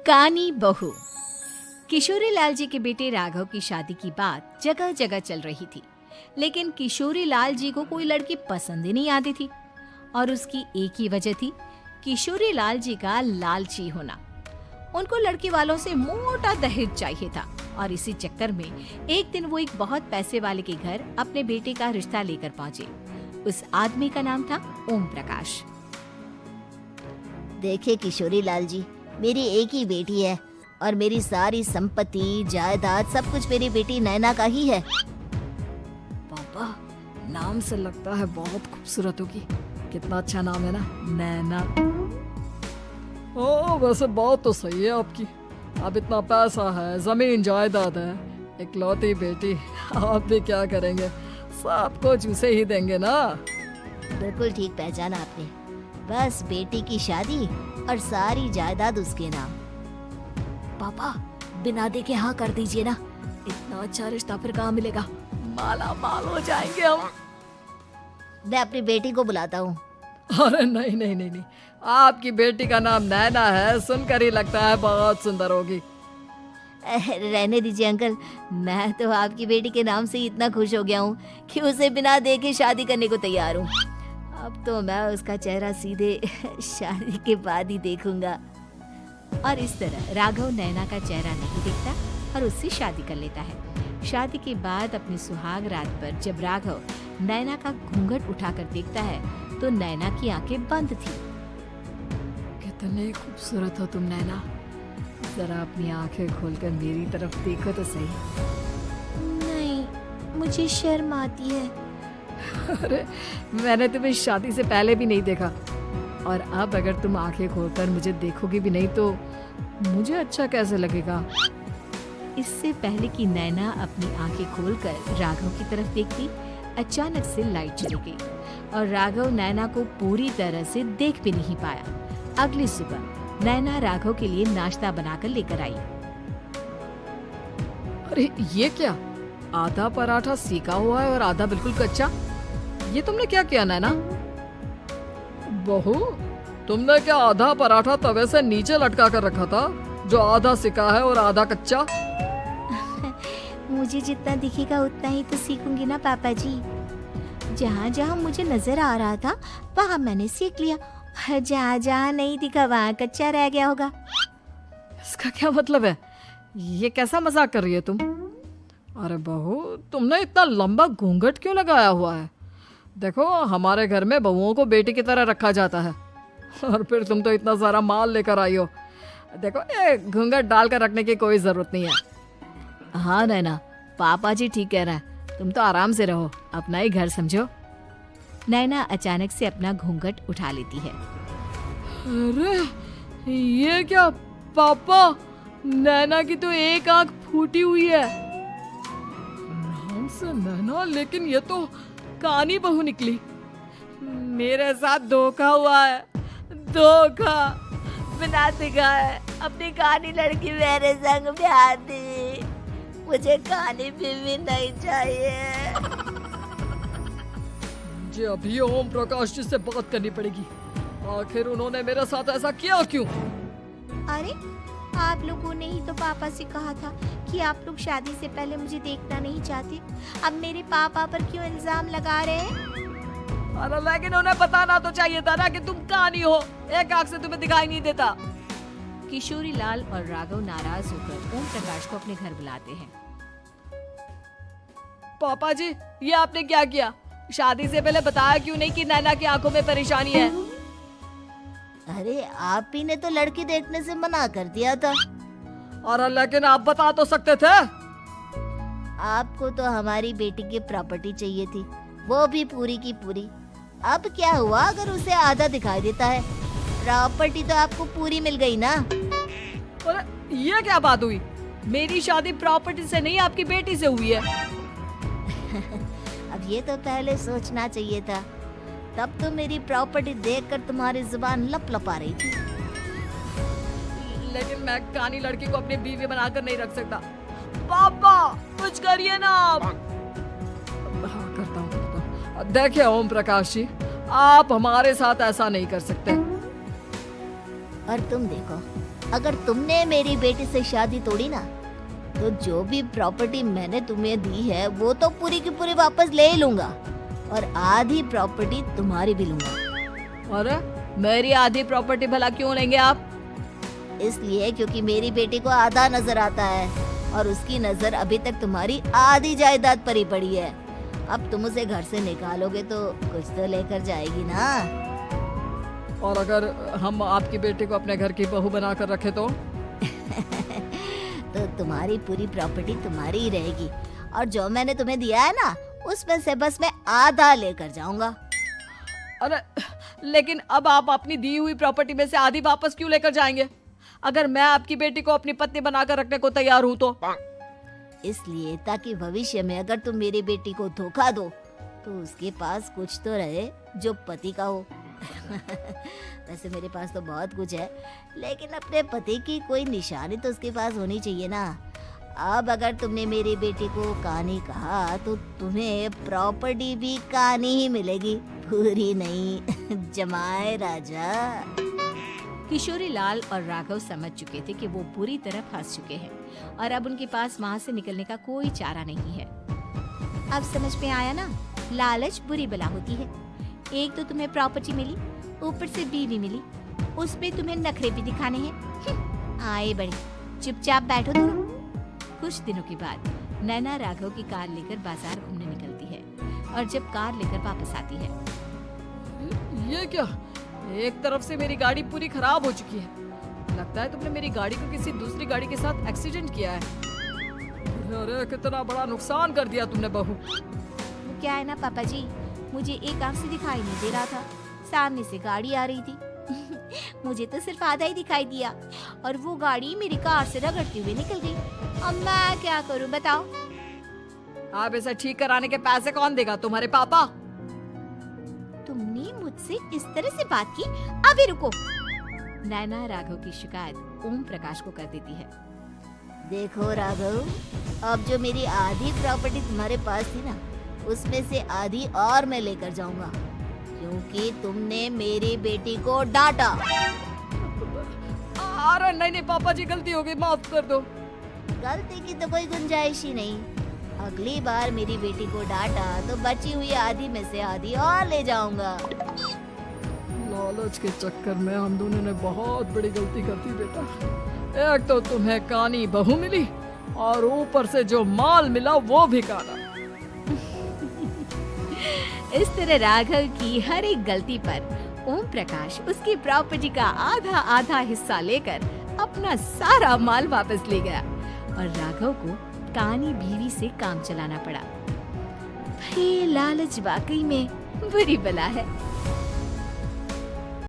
कानी बहू। किशोरी लाल जी के बेटे राघव की शादी की बात जगह जगह चल रही थी, लेकिन किशोरी लाल जी को कोई लड़की पसंद ही नहीं आती थी। और उसकी एक ही वजह थी, किशोरी लाल जी का लालची होना। उनको लड़की वालों से मोटा दहेज चाहिए था और इसी चक्कर में एक दिन वो एक बहुत पैसे वाले के घर अपने बेटे का रिश्ता लेकर पहुंचे। उस आदमी का नाम था ओम प्रकाश। देखिए किशोरी लाल जी, मेरी एक ही बेटी है और मेरी सारी संपत्ति जायदाद सब कुछ मेरी बेटी नैना का ही है। पापा, नाम से लगता है बहुत खूबसूरत होगी। कितना अच्छा नाम है ना, नैना। ओ वैसे बात तो सही है आपकी। अब इतना पैसा है, जमीन जायदाद है, इकलौती बेटी, आप भी क्या करेंगे? सब कुछ उसे ही देंगे ना। बिल्कुल ठीक पहचाना आपने। बस बेटी की शादी और सारी जायदाद उसके नाम। पापा, बिना देखे हाँ कर दीजिए ना। इतना अच्छा रिश्ता फिर कहाँ मिलेगा? माला माल हो जाएंगे हम। मैं अपनी बेटी को बुलाता हूँ। अरे नहीं नहीं नहीं नहीं, आपकी बेटी का नाम नैना है, सुनकर ही लगता है बहुत सुंदर होगी। रहने दीजिए अंकल, मैं तो आपकी बेटी के नाम से ही इतना खुश हो गया हूँ कि उसे बिना देखे शादी करने को तैयार हूँ। अब तो मैं उसका चेहरा सीधे शादी के बाद ही देखूंगा। और इस तरह राघव नैना का चेहरा नहीं देखता और उससे शादी कर लेता है। शादी के बाद अपनी सुहाग रात पर जब राघव नैना का घूंघट उठाकर देखता है तो नैना की आंखें बंद थी। कितने खूबसूरत हो तुम नैना, जरा अपनी आंखें खोलकर मेरी तरफ देखो तो सही। नहीं, मुझे शर्म आती है। अरे मैंने तुम्हें शादी से पहले भी नहीं देखा, और अब अगर तुम आंखें खोलकर मुझे देखोगी भी नहीं तो मुझे अच्छा कैसे लगेगा? इससे पहले कि नैना अपनी आंखें खोलकर राघव की तरफ देखती, अचानक से लाइट चली गई और राघव नैना को पूरी तरह से देख भी नहीं पाया। अगली सुबह नैना राघव के लिए नाश्ता बनाकर लेकर आई। अरे ये क्या, आधा पराठा सेका हुआ है और आधा बिल्कुल कच्चा। ये तुमने क्या किया नैना? बहू, तुमने क्या आधा पराठा तवे से नीचे लटका कर रखा था, जो आधा सेका है और आधा कच्चा? मुझे जितना दिखेगा उतना ही तो सीखूंगी ना पापा जी। जहाँ जहाँ मुझे नजर आ रहा था वहाँ मैंने सीख लिया, जहाँ जहाँ नहीं दिखा वहाँ कच्चा रह गया होगा। इसका क्या मतलब है? ये कैसा मजाक कर रही है तुम? अरे बहू, तुमने इतना लंबा घूंघट क्यों लगाया हुआ है? देखो, हमारे घर में बहुओं को बेटी की तरह रखा जाता है, और फिर तुम तो इतना सारा माल लेकर आई हो। देखो, ये घूंघट डालकर रखने की कोई जरूरत नहीं है। हाँ नैना, पापा जी ठीक कह रहे हैं, तुम तो आराम से रहो, अपना ही घर समझो। नैना अचानक से अपना घूंघट उठा लेती है। अरे ये क्या पापा, नैना की तो एक आंख फूटी हुई है। नाम से नैना, लेकिन ये तो कानी बहू निकली। मेरे साथ धोखा हुआ है, धोखा। बिना दिखाए अपनी कानी लड़की मेरे संग ब्याह दी। मुझे कानी बीवी नहीं चाहिए। मुझे अभी ओम प्रकाश जी से बात करनी पड़ेगी। आखिर उन्होंने मेरे साथ ऐसा किया क्यों? अरे आप लोगों ने ही तो पापा से कहा था कि आप लोग शादी से पहले मुझे देखना नहीं चाहते। अब मेरे पापा पर क्यों इल्जाम लगा रहे हैं? अरे लेकिन उन्हें बताना तो चाहिए था ना कि तुम कानी हो, एक आंख से तुम्हें दिखाई नहीं देता। किशोरी लाल और राघव नाराज होकर ओम प्रकाश को अपने घर बुलाते हैं। पापा जी, ये आपने क्या किया? शादी से पहले बताया क्यों नहीं कि नैना की आंखों में परेशानी है? अरे आप ही ने तो लड़की देखने से मना कर दिया था। और लेकिन आप बता तो सकते थे। आपको तो हमारी बेटी की प्रॉपर्टी चाहिए थी, वो भी पूरी की पूरी। अब क्या हुआ अगर उसे आधा दिखाई देता है? प्रॉपर्टी तो आपको पूरी मिल गई ना। अरे ये क्या बात हुई? मेरी शादी प्रॉपर्टी से नहीं, आपकी बेटी से हुई है। अब ये तो पहले सोचना चाहिए था, तब तो मेरी प्रॉपर्टी देखकर तुम्हारी जुबान लप लप आ रही थी। लेकिन मैं कानी लड़की को अपनी बीवी बनाकर नहीं रख सकता। पापा कुछ करिए ना आप। हाँ करता हूँ। देखिए ओम प्रकाश जी, आप हमारे साथ ऐसा नहीं कर सकते। और तुम देखो, अगर तुमने मेरी बेटी से शादी तोड़ी ना, तो जो भी प्रॉपर्टी मैंने तुम्हें दी है वो तो पूरी की पूरी वापस ले ही लूंगा और आधी प्रॉपर्टी तुम्हारी भी लूंगा। अरे मेरी आधी प्रॉपर्टी भला क्यों लेंगे आप? इसलिए क्योंकि मेरी बेटी को आधा नजर आता है और उसकी नजर अभी तक तुम्हारी आधी जायदाद पर ही पड़ी है। अब तुम उसे घर से निकालोगे तो कुछ तो लेकर जाएगी ना। और अगर हम आपकी बेटी को अपने घर की बहू बनाकर रखे तो? तो तुम्हारी पूरी प्रॉपर्टी तुम्हारी ही रहेगी और जो मैंने तुम्हें दिया है ना, उसमें से बस मैं आधा लेकर जाऊंगा। अरे लेकिन अब आप अपनी दी हुई प्रॉपर्टी में से आधी वापस क्यों लेकर जाएंगे? अगर मैं आपकी बेटी को अपनी पत्नी बनाकर रखने को तैयार हूँ तो? इसलिए ताकि भविष्य में अगर तुम मेरी बेटी को धोखा दो तो उसके पास कुछ तो रहे जो पति का हो। वैसे मेरे पास तो बहुत कुछ है, लेकिन अपने पति की कोई निशानी तो उसके पास होनी चाहिए ना। अब अगर तुमने मेरी बेटी को कहानी कहा तो तुम्हें प्रॉपर्टी भी कहानी ही मिलेगी, पूरी नहीं। जमाए राजा। किशोरी लाल और राघव समझ चुके थे कि वो बुरी तरह फंस चुके हैं और अब उनके पास वहाँ से निकलने का कोई चारा नहीं है। अब समझ में आया ना, लालच बुरी बला होती है। एक तो तुम्हें प्रॉपर्टी मिली, ऊपर से बीवी मिली, उस पे तुम्हें नखरे भी दिखाने हैं। आए बड़ी, चुपचाप बैठो दोनों। कुछ दिनों के बाद नैना राघव की कार लेकर बाजार घूमने निकलती है और जब कार लेकर वापस आती है, ये क्या? एक तरफ से मेरी गाड़ी पूरी खराब हो चुकी है। लगता है तुमने मेरी गाड़ी को किसी दूसरी गाड़ी के साथ एक्सीडेंट किया है। अरे कितना बड़ा नुकसान कर दिया तुमने बहू। वो क्या है ना पापा जी, मुझे एक आंख से दिखाई नहीं दे रहा था, सामने से गाड़ी आ रही थी। मुझे तो सिर्फ आधा ही दिखाई दिया और वो गाड़ी मेरी कार से रगड़ती हुई निकल गई। अब मैं क्या करूं बताओ? आप इसे ठीक कराने के पैसे कौन देगा? तुम्हारे पापा? तुमने मुझसे इस तरह से बात की? अभी रुको। नैना राघव की शिकायत ओम प्रकाश को कर देती है। देखो राघव, अब जो मेरी आधी प्रॉपर्टी तुम्हारे पास थी ना, उसमें से आधी और मैं लेकर जाऊंगा, क्योंकि तुमने मेरी बेटी को डांटा। अरे नहीं नहीं पापा जी, गलती हो गई, माफ कर दो। गलती की तो कोई गुंजाइश ही नहीं। अगली बार मेरी बेटी को डांटा तो बची हुई आधी में से आधी और ले जाऊंगा। लालच के चक्कर में हम दोनों ने बहुत बड़ी गलती कर दी बेटा। एक तो तुम्हें कानी बहू मिली और ऊपर से जो माल मिला वो भी काना। इस तरह राघव की हर एक गलती पर ओम प्रकाश उसकी प्रॉपर्टी का आधा आधा हिस्सा लेकर अपना सारा माल वापस ले गया और राघव को कानी बीवी से काम चलाना पड़ा। भाई लालच वाकई में बुरी बला है।